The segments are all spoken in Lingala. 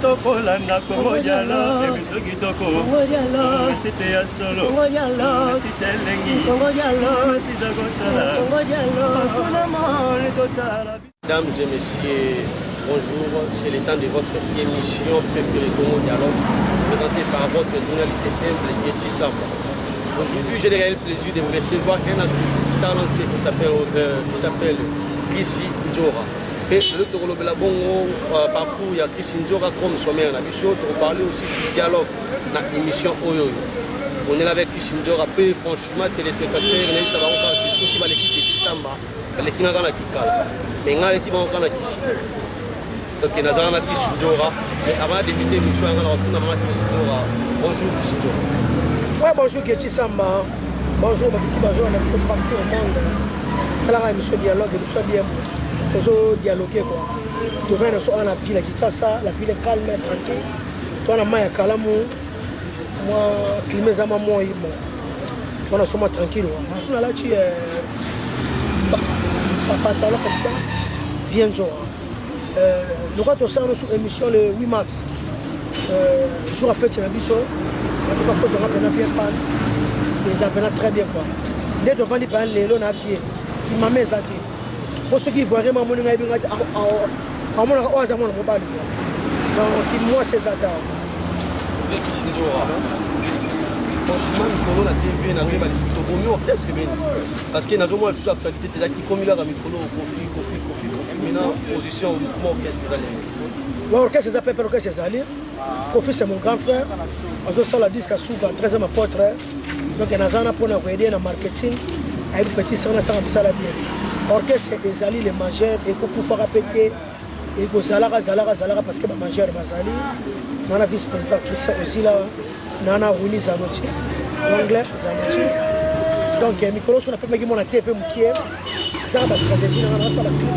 Tokolanda Congo dialogue, émission Kitoko, c'était ya solo, c'était Lengi, c'était Gosala, mesdames et messieurs, bonjour, c'est le temps de votre émission préférée Congo dialogue, présentée par votre journaliste humble Yeti Samba. Aujourd'hui, j'ai le réel plaisir de vous recevoir un artiste talentueux qui s'appelle Chrissy Njora. Et le bon parcours, il y a Chrissy Njora comme sommaire. On parler aussi du dialogue dans l'émission Oyo. On est là avec Chrissy Njora. Franchement, téléspectateurs, il y a des choses qui vont l'équipe de Samba, l'équipe de Kikala. Mais il y a l'équipe de Kissi. Donc, il y a Chrissy Njora. Mais avant de débuter l'émission, on a Chrissy Njora. Bonjour Chrissy Njora. Ouais, bonjour Yeti Samba. Bonjour, ma petite bonjour, on a fait partout au monde. Là, l'émission dialogue, l'émission bien. Nous dialoguer quoi. Tu viens sur la ville qui ça, la ville est calme, tranquille. Toi la main Kalamu, moi climat ça maman il bon. On a sommes tranquille. On a là tu pantalon comme ça. Viens jouer. Nous quand on sort sur émission le 8 mars. Jour à fête la biso. En tout cas faut se rappeler bien pas. Les appels très bien quoi. Dès qu'on dit par les lots na pied. Il m'a mis ça. Pour ceux qui voient vraiment mon ami, moi c'est ça. Franchement, la TV n'a pas les orchestre parce que nous avons une actualité qui comme il a mis Kofi maintenant position au mouvement orchestre. L'orchestre c'est appelé orchestre Zali. Kofi c'est mon grand frère. On se la disque à Souba 13e apôtre. Donc il y a un pour nous aider dans le marketing. Avec petit ça on a ça la bien. Orchestre Ezali les mangeurs et qu'on peut faire péter et que Zalara parce que les mangeurs Bazali on a vice-président Christian aussi là Nana Rouli Zanotti l'anglais Zanotti donc micro on a fait mettre mon TV mukie ça la stratégie on a ça la clip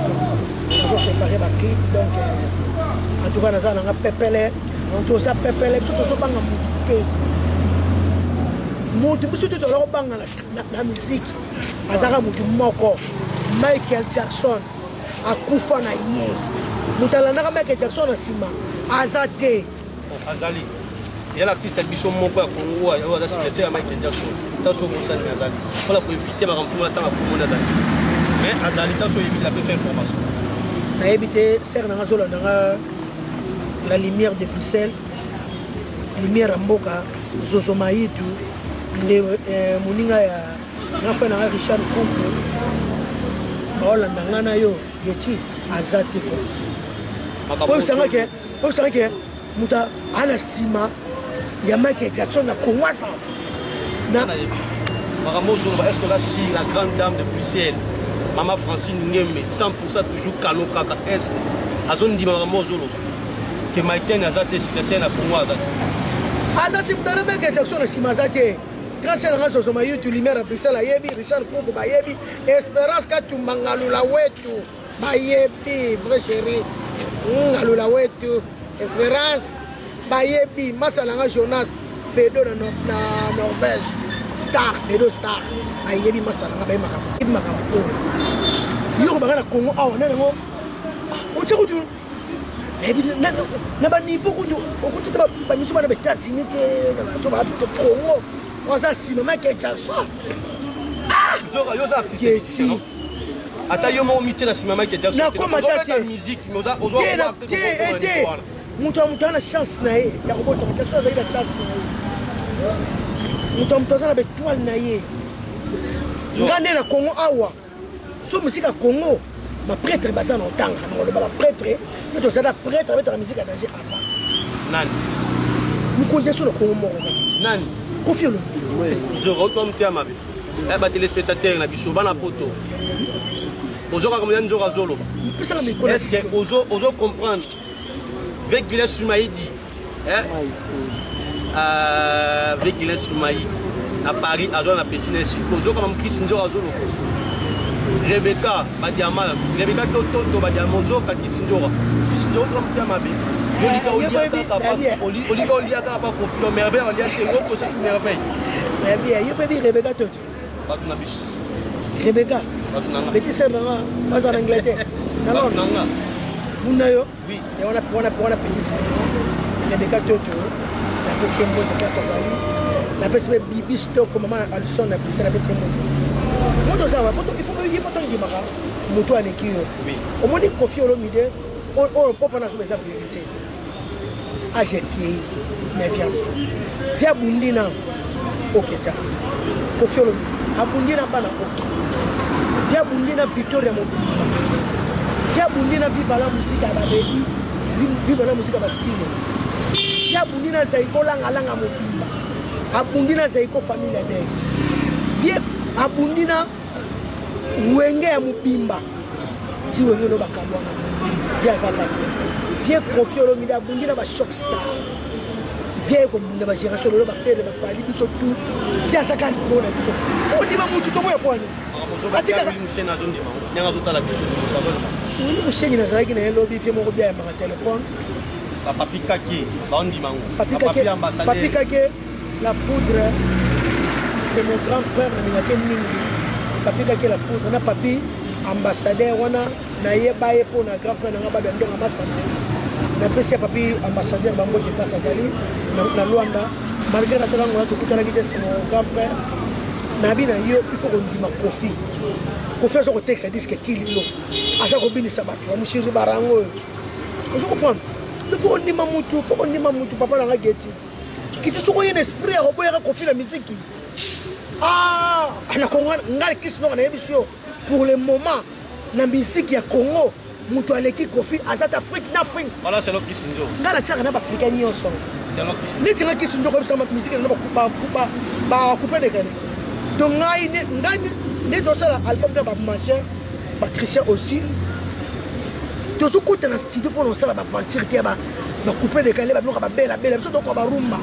on a préparé la clip donc en tout cas on a pepele on doit pepele surtout so banga mutu surtout to lo banga la musique azaka mutu moko Michael Jackson akufa na ye mutalandaka Michael Jackson na sima azate azali il y a l'artiste Bichon Moko à Congo il y a l'association à Michael Jackson taso bosani azali voilà pour éviter ma ramfuma la tanga pour mon azali mais azali taso évite la petite information na éviter ser na zola na la lumière de Bruxelles lumière à Mboka Zozo Maitu moninga ya nafa na Richard Kumbu Ola nangana yo Yeti azati ko. Pour ça que muta ana sima ya Michael Jackson na Kongwasa. Na Maramozo est-ce que là si la grande dame de Bruxelles Maman Francine Ngeme 100% toujours calme kaka est azon di Maramozo que Michael azati c'est na Kongwasa. Azati mutara Michael Jackson na sima azati. Grâce à la Zozo Maitu lumière à Bruxelles ayebi Richard Kumbu bayebi Espérance ka tu mangalula wetu bayebi vrai chéri ngalula wetu Espérance bayebi masalanga Jonas Fedo na Norvège star Fedo star ayebi masalanga baye makambo yo ba na Congo awa na ngo o tshekutu ebi na ba niveau kudu okuti ba misuma na États-Unis ke na so ba Congo on a si Michael Jackson. Ah! Yeti. Ata yo mo miti na si Michael Jackson. Na comment ta musique mais oza Tiens, mutu na chance na ye. Ya ko Michael Jackson a eu chance na ye. Mutu na étoile na ye. Ngane na Congo awa. So musique à Congo, ma prêtre baza na tanga, na ba prêtre, mais to ça prêtre avec la musique à danger à ça. Nani. Mukonde sur le Congo mo. Nani. Confie le. Je retourne à ma vie. Eh bah téléspectateurs na biso bana poto. Ozoka comme yanzo razolo. Est-ce que ozo comprendre avec Giles Soumaïdi avec Giles Soumaïdi à Paris à zone à petit nesi ozo comme Chrissy Njora razolo. Rebecca Badiama Rebecca Toto Badiama ozoka Chrissy Njora. Chrissy Njora comme à ma vie. Oliga Olia pas conflit merveille Olia c'est gros côté merveille. Eh bien, il peut dire Rebecca Toto. Rebecca. Petit sœur nanga, pas en Angleterre. Munayo? Oui. Et on a petit ça. Il y a des cas toto. La fait c'est moi de place à Zali. La fait c'est bibi stock comme maman Alison la fait la fait c'est moi. Moi dans ça va, il faut dire mara. Moto à l'équipe. Oui. Au moins Kofi Olomide, on pendant sur les vérité. Ah j'ai pied, mais fiancé. Via Bundina. Ok, Charles. Kofi Olomide. Abundina bana ok. Via Bundina Victoria Mobimba. Via Bundina viva la musique à Babeli. Viva la musique à Bastille. Via Bundina Zaiko Langa Mobimba. Abundina Zaiko famille de. Via Abundina Wenge ya Mobimba. Ti Wenge no bakalwana. Via Zaka. Via Kofi Olomide Abundina ba shock star. Via comme ba génération de ba faire ba fali biso tout. Via Zaka ko na biso. On dit ba mutu to moya kwani. Parce que Michel na zone de bango. Nyanga zota la biso. Oui, Michel na zaki na lobby fait mon bien ma téléphone. Papi Kake, Bandi Mango. Papi ambassadeur. Papi Kake, la foudre, c'est mon grand frère, Papi Kake, la foudre. On a Papi ambassadeur, on a Naïeba pour notre grand frère, on a Babendon ambassadeur. On a apprécié Papi ambassadeur, Bambo qui passe à Zali, dans Luanda. Malgré la langue, on a tout à l'heure, c'est mon grand frère. Nabi na yo, il faut qu'on dise ma Kofi. Kofi a son texte, dit que Tililo. À sa copine, ça va. On m'a barango. Vous comprenez? Il faut qu'on dise Mamoutou, papa dans la guetti. Qui te soit un esprit à reposer à Kofi la musique. Ah, on a Congo, on a qui sont en émission. Pour le moment, la musique ya Congo, Moutou à l'équipe Kofi, à cette Afrique, n'Afrique. Voilà, c'est l'autre qui s'injo. Dans la tchara, on a africain ni ensemble. C'est l'autre qui s'injo. Les tchara qui s'injo comme ça, ma musique, on a coupé des cannes. Donc, on a ça l'album de Machin, Christian aussi. Tout ce côté dans le studio pour nous ça la aventure qui va couper des calés, va belle, nous sommes comme rumba.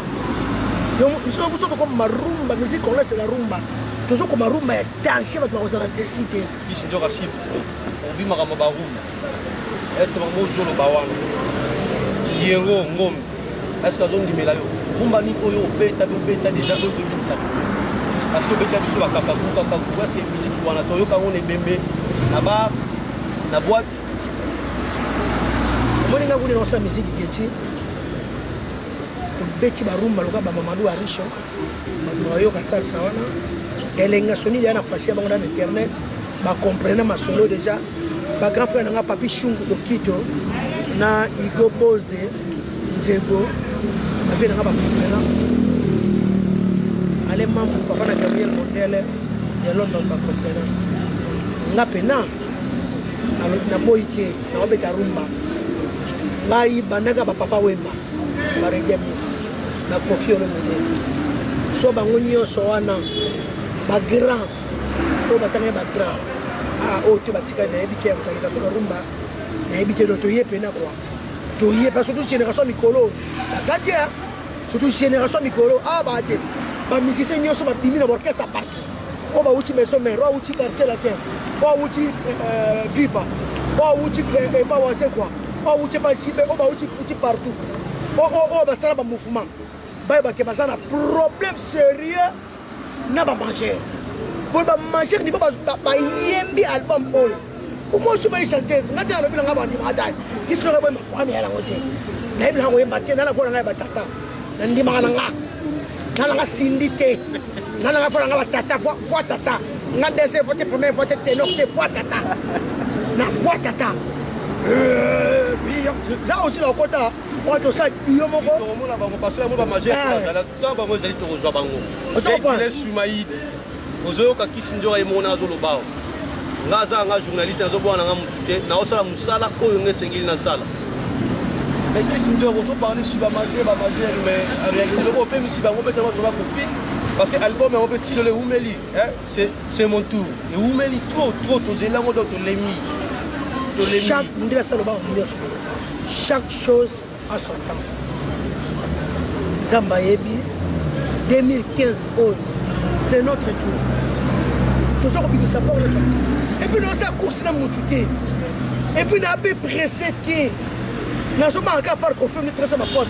Nous sommes comme rumba, musique on laisse la rumba. Tout ce comme rumba est danger avec nos décidé. Qui s'injo rasib. On vit marama ba rumba. Est-ce que maman joue le bawan? Yero ngom. Est-ce que zone di melayo? Rumba ni oyo beta déjà au 2005. Parce que beta biso ba kakaku est-ce que musique wana toyo ka on est bembe là-bas na boîte. Moi nga kule dans sa musique geti. To beti ba rumba loka ba Mamadou Arisho. Ba yo ka salsa wana. Elenga soni ya na fashia bango dans internet. Ba comprendre ma solo déjà. Ba grand frère nga Papi Shungu Okito na Igo Boze Nzego. Ma vie nga ba comprendre. Les membres papa na Gabriel Mondele de London ba comprendre nga pena na boite na obeta rumba ngai banaka ba papa wemba ba regemis na Kofi Olomide so bango nyonso wana ba grand to batanga ba grand o to batika na ebike ya kutalika so rumba na ebite do to yepena kwa to yepa surtout génération mikolo azadia surtout génération mikolo ba ate ba musicien nyonso ba bimi na orchestre partout o ba uchi maison mère o uchi quartier latin o uchi viva o uchi ba wase quoi o uchi ba chibe o ba uchi partout o ba sala ba mouvement ba ke ba sana problème sérieux na ba manger pour ba manger ni ba yembi album all o mo so ba chanteuse na ta lo bilanga ba ndi mata ki so ba ma ya la ngoje na ibla ngo yemba tena na ko na ba tata na ndi ma nga nalanga sindité nalanga fona nga batata voix tata nga deuxième fois première fois ténor te voix tata na voix tata ça aussi la kota on to ça yo moko on la bango parce que mo ba majeur dans temps bango zali to rejoindre bango on laisse Sumaïd ozo ka kisinjo ay mona zo lo bao nga za nga journaliste zo bona nga mutute na osala musala oyo ngesengili na sala. Mais qu'est-ce que nous avons parlé sur la magie, mais en réalité, on fait ici, on peut tellement sur la copine. Parce que l'album, on peut tirer le Oumeli. C'est mon tour. Le Oumeli, trop, tous les langues, les chaque chose a son temps. Zambayebi, 2015, c'est notre tour. Tout ça, on ça pour le faire. Et puis, nous avons course dans mon tuté. Et puis, nous avons pressé. Na so ba ka par ko film tresa ma pote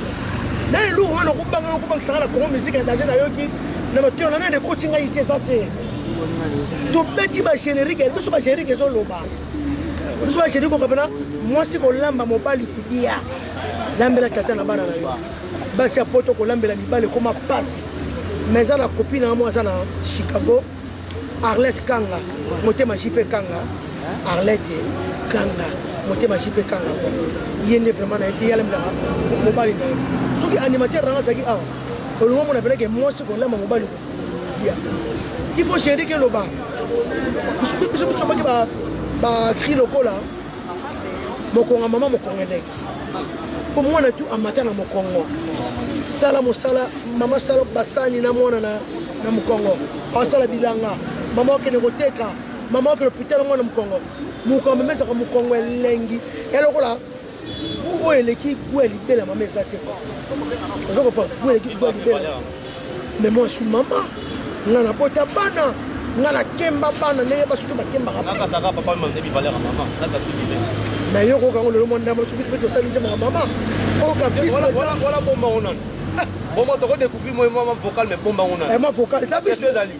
na lu wana ko banga sala ko musique ndaje na yoki na matio na ne ko tinga ite sate to beti ba générique biso ba générique zo loba biso ba générique ko kapena mwasi kolamba mobali kudia lambela tata na bana na yo basi ya poto kolambela mibale koma pasi mais eza na copine na moi aza na Chicago Arlette Kanga motema jipe Kanga Arlette Kanga motema jipe Kanga ye nde vraiment na été yala mbala mobali na yo soki animateur ranga zaki awa olungo mona peleke mwasi kolamba mobali kudia il faut gérer que le bas biso baki ba cri lokola mokonga mama mokonga ndenge po mwana tu amata na mokongo sala mosala mama sala basani na mwana na mokongo asala bilanga mama okende koteka mama okende hôpital mwana mokongo mokongo memesaka mokongo elengi elokola oyo eleki bwa libela mama eza te ozokopa bwa eleki bwa libela mais moi je suis maman nga na bota bana nga na kemba bana ndenge basutu bakembaka mais yo kokango lelo mwa ndambo soki mpe tosali nzemaka mama oyoka wala bomba onani bomba tokodécouvrir moi mama vocal mais bomba onani ma vocal eza ezali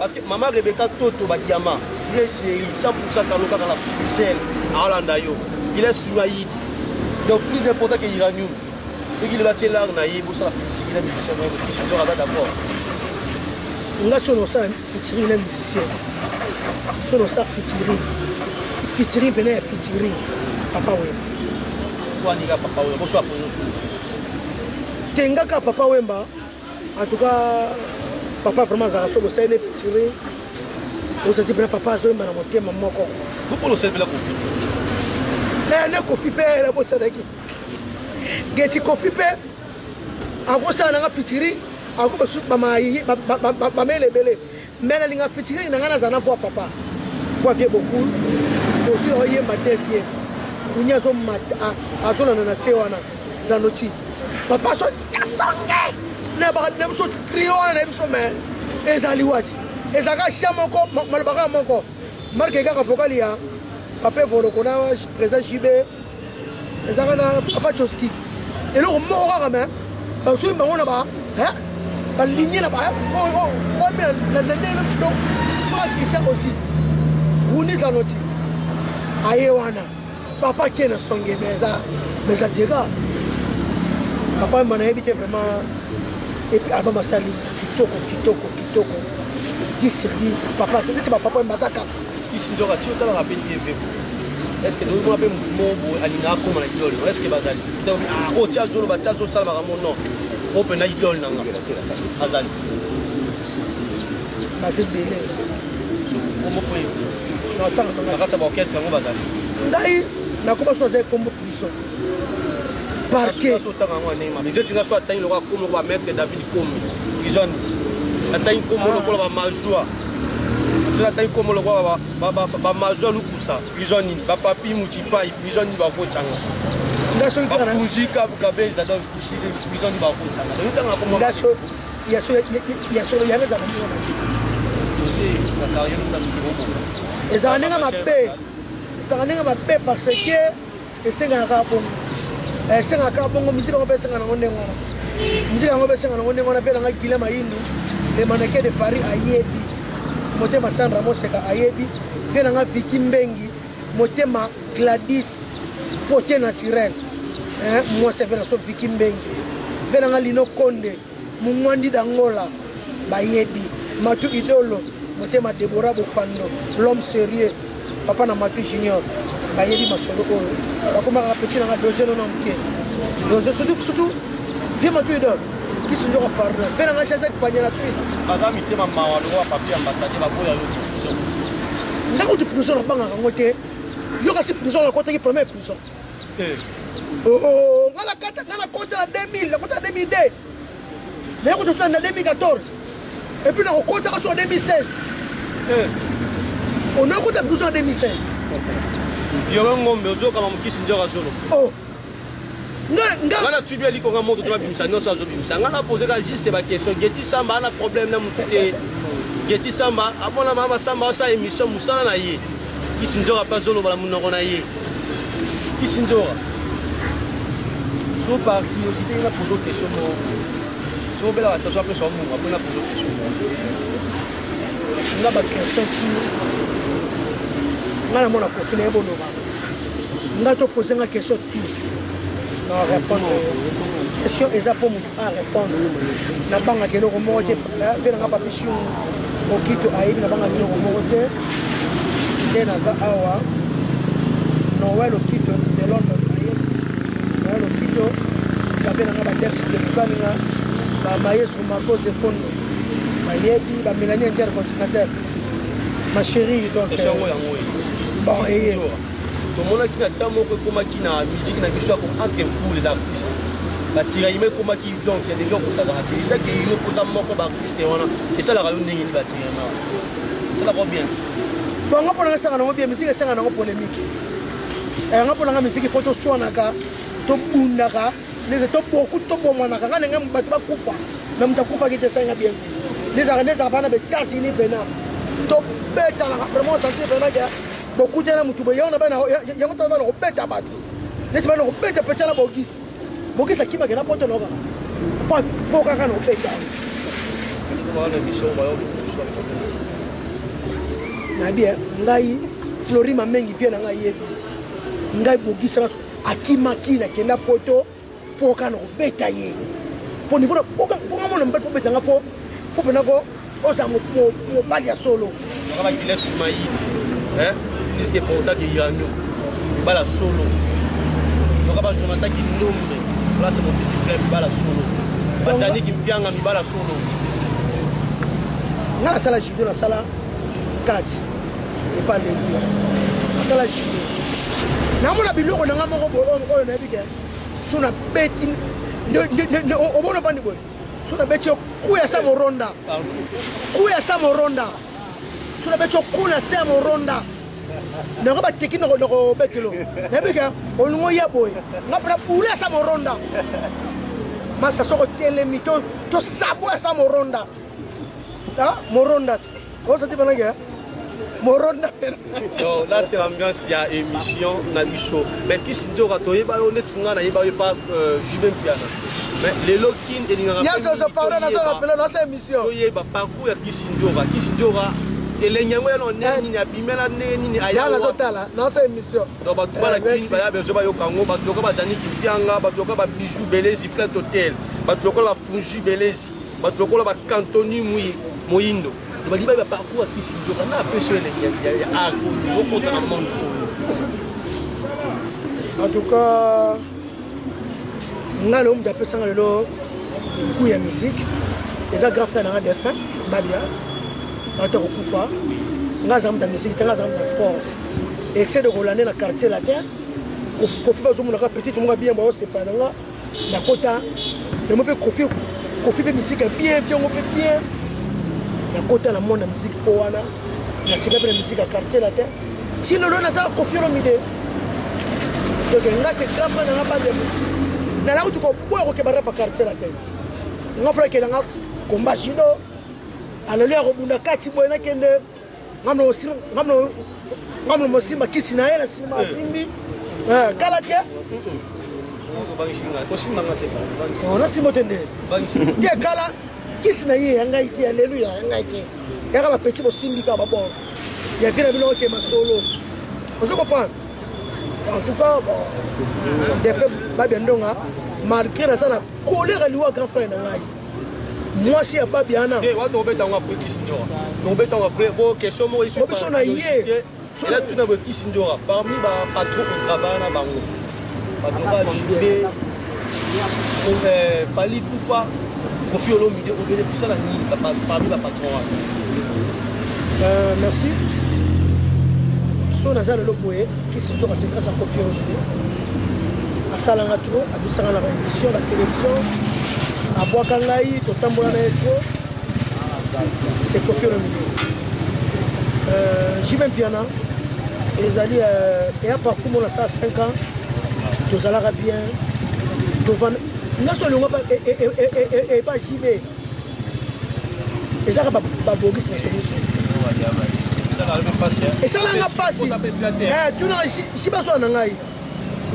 parce que mama Rebecca Toto badiama il est chéri 100% kaloka kala Michel alanda yo il est suaïd donc plus important que iranium ce qu'il va tirer là na ye bosala fitikila musicien moi qui s'en aura d'accord nga sono sa featuring na musicien sono sa featuring pene ya featuring papa wemba kwanika papa wemba boso apoyo tengaka papa wemba en tout cas papa vraiment za sobo sa ne featuring osati bena papa zo wemba na motema moko bopolo selvela kofi ne kofi pe la bosa daki geti kofi pe akosa na nga featuring ako basu bamele bele mena linga featuring na ngana zana pour papa pour vie beaucoup aussi oyemba desie unya zo mata azona na sewana zanoti papa so kasonge na ba na so trio na biso me ezali wati ezaka shamoko malbaka moko marque ga vocal ya papa volo kona présent JB ezaka na papa Choski elo mo ga me ba so mba ngona ba hein ba ligne là-bas oh mais la donc soit Christian aussi Rouni Zanoti ayewana papa qui est songé mais ça dira papa m'a invité vraiment et puis album sali kitoko 10 sur 10 papa c'est papa Mbazaka ici ndora tu as rappelé est-ce que nous appelons mon alina comme la idole est-ce que bazali donc oh tiazo ba tiazo sala mon nom open na idole nanga azali basi bele como foi non tanga kata ba orchestre ngo bazali ndai na ko baso de comme prison parquet so tanga ngwane ma mais tu so atani lo comme ba maître David Komi prison atani comme lo ko ba majua tu atani comme lo ba majua lukusa prison ni ba papi mutipa prison ni ba ko tanga ndaso ikana muzika bukabeza donc prison ni ba ko tanga donc tanga comme ndaso yaso yaneza na mwana ezanenga mabe parce que esengaka bongo mizika ngo besenga na ngonde ngona mizika ngo besenga na ngonde ngona pe nga Gila Mayindu le maneke de Paris ayebi motema Sandra Moseka ayebi pe nga Viki Mbengi motema Gladys poté naturel moi c'est bien so Viki Mbengi pe nga Lino Konde mumwandi dangola bayebi matu idolo motema Deborah Bofando l'homme sérieux papa na Matu Junior bayebi masolo oyo bakoma petit na dossier non mke dossier surtout vie Matu idolo qui se doit pardon pe na chasse panya la Suisse azami tema mawalo wa papier ambassade bakoya lo ndako de prison na banga ngote yo kasi prison na côté qui première prison oh ngala côté na 2000 la côté 2002 mais quand tu es en 2014 et puis on compte en 2016 on a compté en 2016 il y a un ngombe ozoka mamukisi njora zolo oh ngana tubi aliko nga moto toba bimisa no sa zo bimisa ngana poser ka juste ba question Geti Samba na problème na muté Geti Samba abona mama Samba sa émission musala na ye kisi njora pa zolo bala munoko na ye kisi njora so par curiosité na poser question so bela attention après so mungo après na poser question nga ba question qui ngana mona profil ebo no ba nga to poser une question non répondre question eza pour à répondre na banga kelo ko mote pena nga papichu o kito aibi na banga kelo ko mote tena za awa no welo kito de London welo kito ya pena nga ba taxi de banga ba maestro Marcos Fondo ba yebi ba Mélanie intercontinental ma chérie donc bon et tout le monde qui a tant moko comme qui na musique na question comme entre vous les artistes batira yime comme qui donc il y a des gens pour ça rater dès que il pose un moko ba artiste wana et ça la rayon ndenge ni batira na ça la va bien bon nga pona sanga na bien musique sanga na polémique nga pona nga musique photo swanaka to bundaka les to beaucoup to bomana nga nga mbatu ba kufa na mtakufa kite sanga bien les arènes bana be tasini pena to beta na vraiment sentir pena que beaucoup de gens mutuba yona bana yango to bana ko beta batu les bana ko beta peta na bogis bogis akima ke na poto noka pa poka kana ko beta voilà biso ba yo na bien ngai Florima mengi vient na ngai yebi ngai bogis na akima kina kenda poto poka na ko beta ye po niveau poka mona mbeto beta nga fo pena ko oza mo bali ya solo kama kile sumayi plus que pour ta qui yano bala solo donc ba Jonathan qui nombre là c'est mon petit frère bala solo batani qui mpianga mi bala solo ngala sala judo la sala catch et pas les lui la sala judo na mona biloko na ngamo ko na bike suna beti o bono bandi boy suna beti kuya sa moronda suna beti kuya sa moronda na ba tekino ko bekelo na bika olungo ya boy ngapra pula sa moronda masa soko tele mito to sabo sa moronda moronda o sa tibana ga moronda donc là c'est l'ambiance il y a émission na biso mais qui si ndoka to yeba yo net nga na yeba yo pas Jubin Piana mais les lokin et ninga ya ça parle na ça rappelle na cette émission to yeba parcours ya Kisindora elenyango ya noni ya bimela neni aya na zotala na cette émission donc ba tubala kin ba ya bezo ba yo kango ba toka ba jani kipianga ba toka ba bijou belezi flat hotel ba toka la fungi belezi ba toka ba cantoni moyindo ba liba ba parcours ya Kisindora na peso ya arco beaucoup dans le monde en tout cas ngalo mda pesanga lelo coup ya musique eza grand frère na défunt Babia ata kokufa ngaza mta musique ngaza mta sport excès de Rolandais na quartier la terre kofi bazomona ka petit monga bien ba sepana nga na kota le mo pe kofi pe musique bien mo pe bien na kota na monde musique po wana na sika pe musique à quartier la terre si lolo na za kofi ro mide donc nga c'est grand frère na ba de na la utu ko boyo ko ke bara pa quartier la terre nga frère ke nga combat judo alalo ya kobunda kati boye nakende ngamno mosimba kisi na ye na nsima asimbi kala te ona simba te nde te kala kisi na ye yangai te aleluya yangai te yaka bapeti bosimbi ka babor ya fina biloko ke masolo ozo comprendre en tout cas defe Babia Ndonga malgré na sana kolera liwa grand frère na ngai moi si ya Babiana wato obeta nga pour Kisindora obeta nga pour question mo ici obiso na ye cela tout na Kisindora parmi ba patron au travail na bango patron ba fali poupa Kofi Olomide au bénéfice la ni parmi ba patron merci so nazala loboye Kisindora c'est grâce à Kofi Olomide asalanga trop abisanga na émission la télévision Aboaka ngai totambola na etro c'est Kofi Olomide Jubin Piana ezali eya parcours mona ça 5 ans tozalaka bien tovana ngaso longo pas jibe ezaka babogisi na solution esalanga pasi tuna shibaso na ngai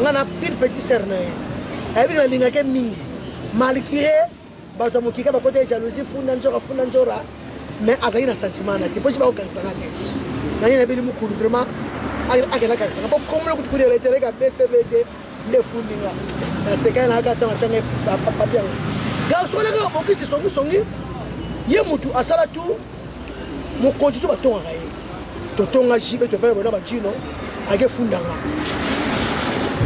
nga na pile petit sœur na ye ayebi na lingake mingi malgré bato mokika bakota jalousie funda njora mais azali na sentiment na te po si bakokanisanga te nani na beli mokulu vraiment akena kakisa po komla kuti kule letere ka BCBG le fundinga c'est quand na kata matanga papier garçon le ka okisi songi ye mutu asala tu mo konti to batonga kaye to tonga jibe to fa bona batino ake fundanga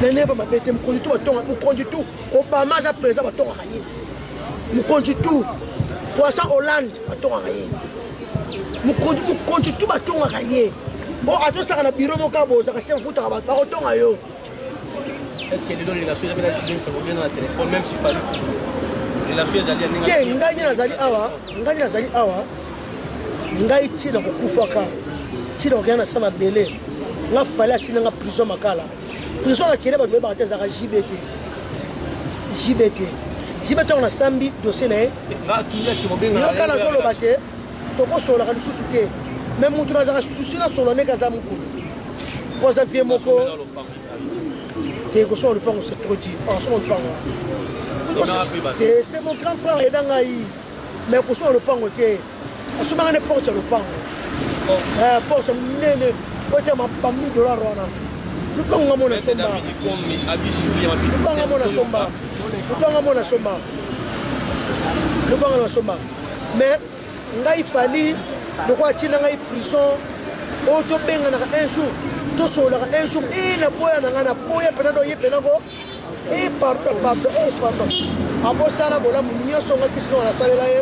nene ba mabete mo konti to batonga mo konti tu Obama za président batonga kaye mo konti tu François Hollande batonga kaye mo konti tu batonga kaye bon atosaka na bureau moka bozaka chef futa bakotonga yo. Est-ce que les relations avec la Chine font bien dans le téléphone, même s'il fallait les relations avec la Chine? Ngani nazali awa, ngai tina kokufaka, tina okena sama bele, nga fallait tina nga prison makala. Prison la kele ba be ba tezaka JBT. JBT on a sambi dossier na. Nga tout est-ce que mo benga. Yo kana solo bate, to ko solo ka lisusu te. Même mutu nazaka susu na solo ne kaza mukulu. Poza vie moko. C'est trop dit. C'est mon grand frère et Dangaï. Mais pour ça, le pan, c'est ce que je porte le pan. Porte ma famille de la Rona. Le pan à mon asomba. Le pan à mon asomba. Le pan à mon asomba. Le pan à mon asomba. Mais il fallait de quoi tu n'as pas prison. Auto benga un jour. To sola un jour et na boya na boya penado ye penago et pardon abo sala bola munyo songa kiso na salela ye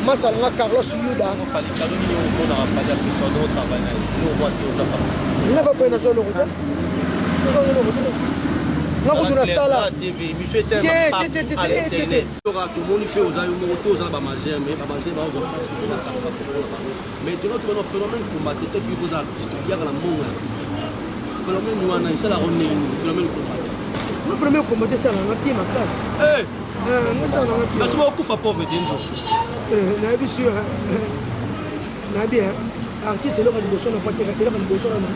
masala nga Carlos Yuda na ba pena solo ko na ko tuna sala monsieur était à l'internet sera que mon fait aux aliments aux ba manger mais ba manger ba aux mais tu vois un phénomène combattu qui vous artistes il y a la monde phénomène nous on a ça la ronne phénomène combattu le premier combattu ça na pied ma classe ça na pied parce que beaucoup fa pauvre dendo na bi sûr na bien artiste le kan boso na patte ka kan boso na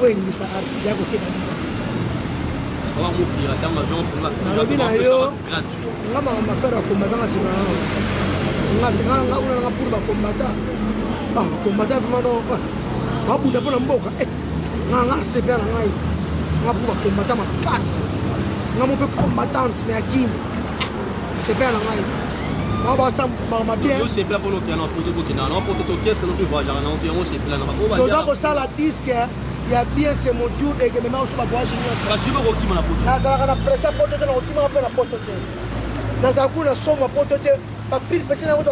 we ngi sa artiste ya ko te na liste on mo pira dans ma jambe pour la gratuit ngama ma faire combattu nga sima nga una nga pour ba combattu combattant vraiment non abuda pona mboka nga sepe na ngai nga pour combattant ma passe nga mo pe combattante mais akim sepe na ngai ba sam ma bien yo sepe pour le piano pour tout na non pour tout qu'est-ce que nous pouvons voir na on se plan na ba donc ça la disque il y a bien c'est mon tour et que maintenant on se va voir junior parce que ko kima na poto na ça na pressa poto te na kima pe na poto te na za ku na soma poto te ba pile petit na ko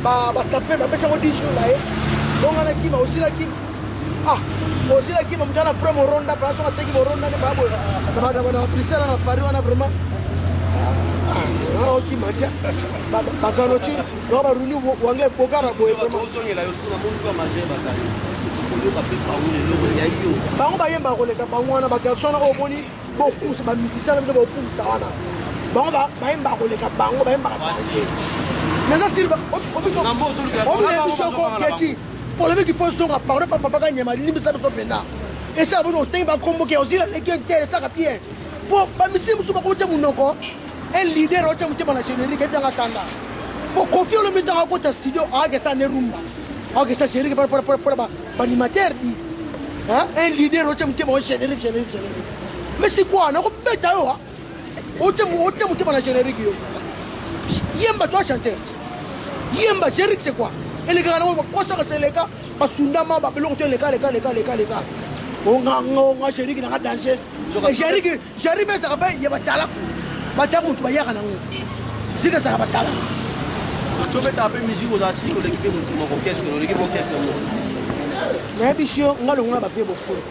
ba sapé ba petit ko disho là donc on a qui aussi la qui aussi la qui m'a déjà fait mon ronda place on a été mon ronda ne pas bon on a pris ça na Paris on a vraiment qui m'a dit ba sanochi on va runi wange bokara boy vraiment bango ba yemba ko leka bango na ba garçon na omoni beaucoup ba musicien na ba pour ça wana bango ba yemba ko leka bango ba yemba ka mais ça sirba on pour le mec qui faut son parole pas papa nyama limbi ça so pena et ça bon temps ba convoquer aussi les gars ça bien pour ba misi musu ba ko temu noko un leader o temu temu na générique et bien atanda pour confier le militant à côté studio a que ça ne rumba a que ça générique pour animateur dit hein un leader o temu temu générique mais c'est quoi na ko beta yo o temu temu na générique yo yemba toi chanteur yemba générique c'est quoi et les gars quoi ça c'est les gars parce que ndama ba belong te les gars on a chéri qui na danser et chéri mais ça va y a batala batamu tu ba ya kana ngo sika ça va batala tu veux taper musique aux assis ou l'équipe mon orchestre na bisho ngalo ngaba fe beaucoup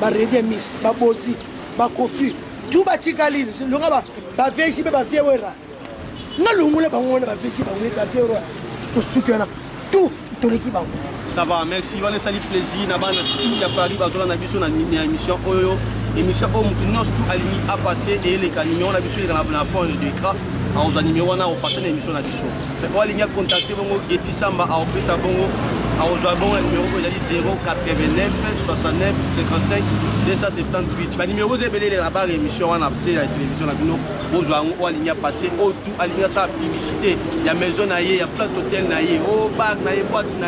ba ready miss ba bosi ba kofi tu ba chikali lo ngaba ba veji ba fe wera ngalo ngule ba ngone ba veji ba ngule ba fe wera to sukena tout l'équipe. Ça va, merci. On va laisser le plaisir. Il y a Paris, on a vu sur une émission. Émission où nous tout aligné à passer et les camions, on a vu sur la fond de l'écran. On a animé, on a passé l'émission. On a contacté Getty Samba, on a fait ça. bon, le numéro, il a dit 089 69 55 278. Le numéro, vous avez la barre émission, on a fait la télévision, vous avez aligné passé, au tout, aligné sa publicité. Il y a maison, il y a plein d'hôtels, au bar, boîte, à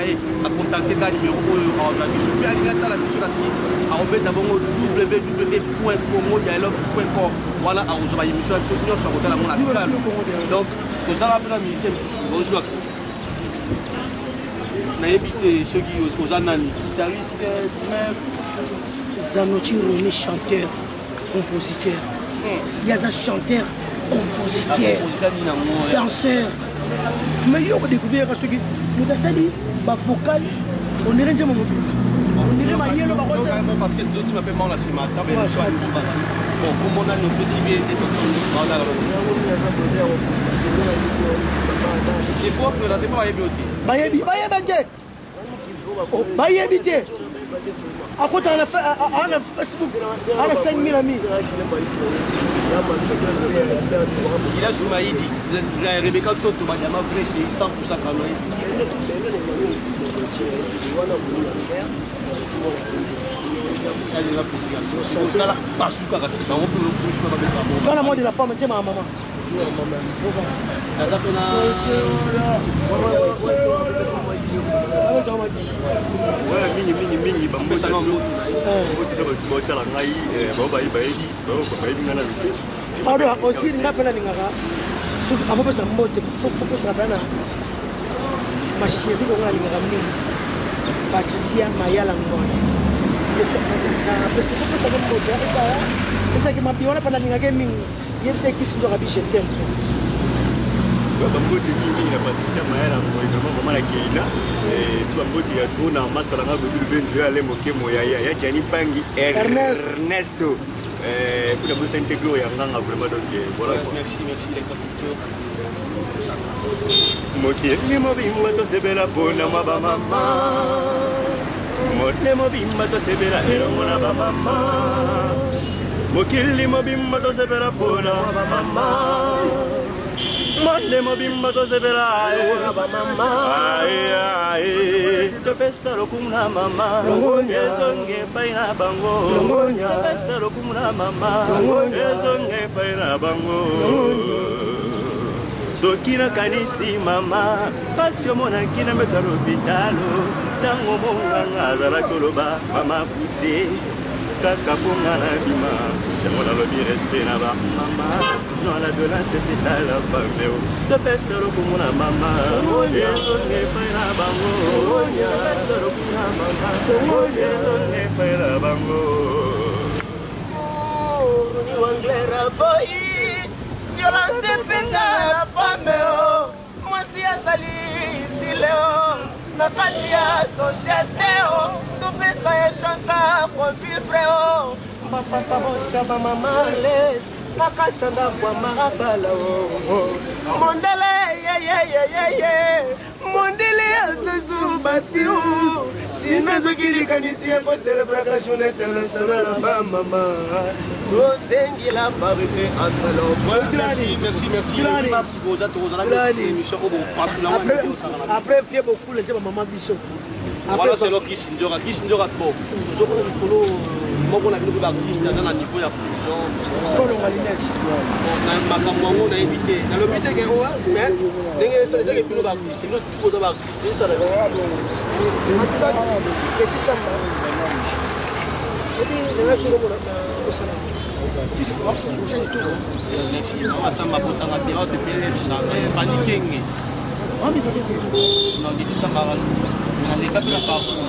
contacter le numéro, aujourd'hui. Je suis aligné dans la mission, la site, à remettre d'abord www.comodialogue.com. Voilà, à rejoindre l'émission, nous sommes à mon amical. Donc, nous allons la ministère, bonjour. On a évité ceux qui osent guitariste, Zanotti Roné, chanteur, compositeur. Il y a un chanteur, compositeur, danseur. Mais il y a découvert ceux qui nous ont dit, vocal, on dirait que on dirait ma yellow, parce que d'autres m'appellent moi là ce matin, mais je suis bon, comme on a nos possibilités, il faut que la démarche est bloquée. Bayebite. À côté on a Facebook, on a 5000 amis. Il a sur Maïdi, Rebecca Toto, Badiama Fresh, 100% Kanoï. Dans la mort de la femme, c'est ma maman. Aussi, Patricia Mayala Ngona. C'est ça qui m'a dit, on a pas de gaming. Il y a qui sont dans la biche thème. Ernesto. Pour vous intégrer, voilà. Merci les capitaux. Mokili mobimba tosebela pona mwa mama. Motne mobimba tosebela elongo na mama. Mokili mobimba tosebela pona mwa mama. Motne mobimba tosebela mama. Ai topesa lokumna mama. Ezonge paina bango. Topesa lokumna mama. Ezonge paina bango. Soki nakanisi mama pasi omonaki na mbeto ya lopitalo ntango monganga azala koloba mama puse kaka mponga na bima yango nalobi respe na bamama non la violence epita la fameo topesa lokumu na mama ezonge epai na bango topesa lokumu na mama ezonge epai na bango Wanglera boy violence epinga la femme mwasi azali tileo na kati ya société topesa ye chance pour vivre bapapa botia bamama les na kati ya ndako ya marabala mondele yeyeyeyeye mondele azuzu batiu tina ezokilikanisi ye kocelebraka journée internationale ya bamama tosengila parité entre après vie beaucoup les maman biso voilà c'est l'autre qui s'indora bon moko na biloko artiste dans la niveau ya prison solo malinette na makambo ngo na invité na le but que o mais ndenge ça ndenge biloko artiste nous tout dans artiste ça la petit samba et puis le solo mo ça la samba potanga tera de pele ça panikenge on dit ça c'est non dit ça mara on les capte la partout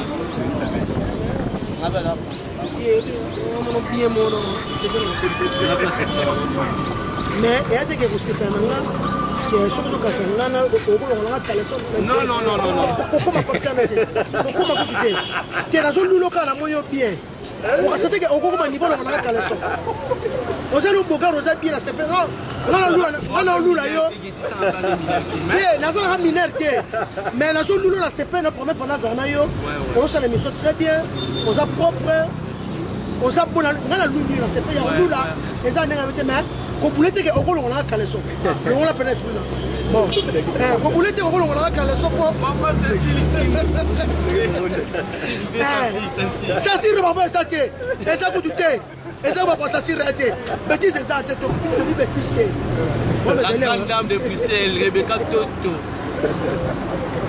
là mais il y a des gens qui se oza bona ngana lulu la sepe ya lula eza ndenga bete mais ko bulete ke okolo ngana kaleso ngona pena esprit Bon, vous voulez dire qu'on a calé son point. Maman, c'est ça, c'est le maman, ça t'est. Et ça, vous doutez. Et ça, va pas s'assurer. Bêtise, c'est ça, t'es tout. La grande dame de Bruxelles, Rebecca Toto.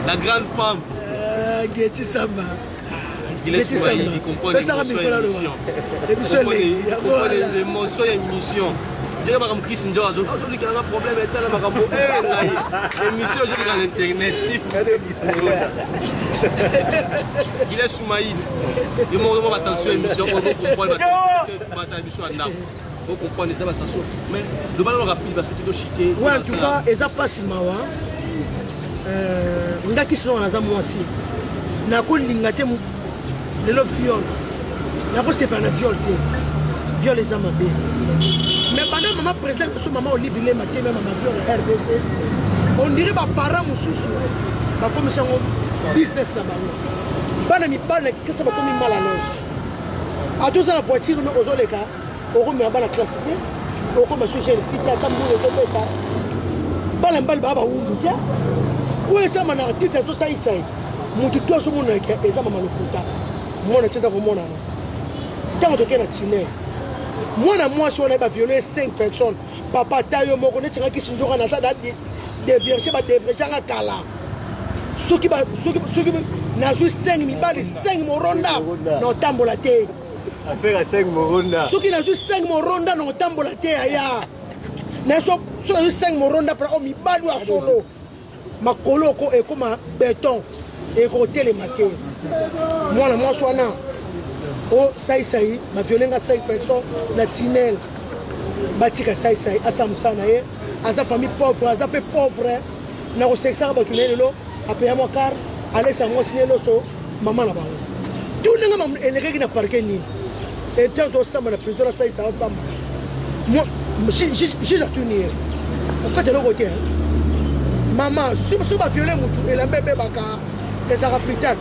La grande femme. Getty Samba. Il comprend l'émotion et l'émission. Je vais vous dire que j'ai un problème avec l'émission sur l'internet. Il est sous maïs. Il m'a demandé attention à l'émission. Vous comprenez ça, attention. Mais le ballon rapide parce que tu dois chiquer. Oui, en tout cas, ils n'ont pas si mal. On a qui sont dans la zone aussi. On a connu l'ingate le viol. On a c'est pas un viol. Viol les hommes. Mais pendant maman présente sur maman Olivier les matin même maman viol RDC. On dirait que les parents moussous. Bah comme ça business là-bas. Bana mi bana qui ça va comme mal à l'aise. À tous à la voiture nous aux les cas. On remet à la classe. On remet sur chez le fils à Tambour et tout ça. Bana mbal baba ou mutia. Où est ça mon artiste ça ça ici. Mutu toi sur mon eke et ça maman le puta. Moi na tcheza comme moi na. Tant que na tiner. Moi si on a violé 5 personnes. Papa tayo moko ne tchanga ki sunjoka na ça de vierge ba de vierge kala. Soki na su 5 mibali 5 moronda no tambola te. Affaire à 5 moronda. Soki na su 5 moronda no tambola te aya. Na so 5 moronda para o mibali wa solo. Makolo ko e comme béton et côté les maquets. Moi so na o sai ma violenga 5 personnes na tinel. Batika sai asamsana ye asa famille pauvre asa pe pauvre na ko sexa ba tunelo apaya mo car aller sa mo sinelo so mama na ba tout nga mam eleke na parquet ni et tant to sama na prison sai sama moi j'ai à tenir on ka de l'autre côté maman si ba violer mutu et la bébé baka et ça va plus tard.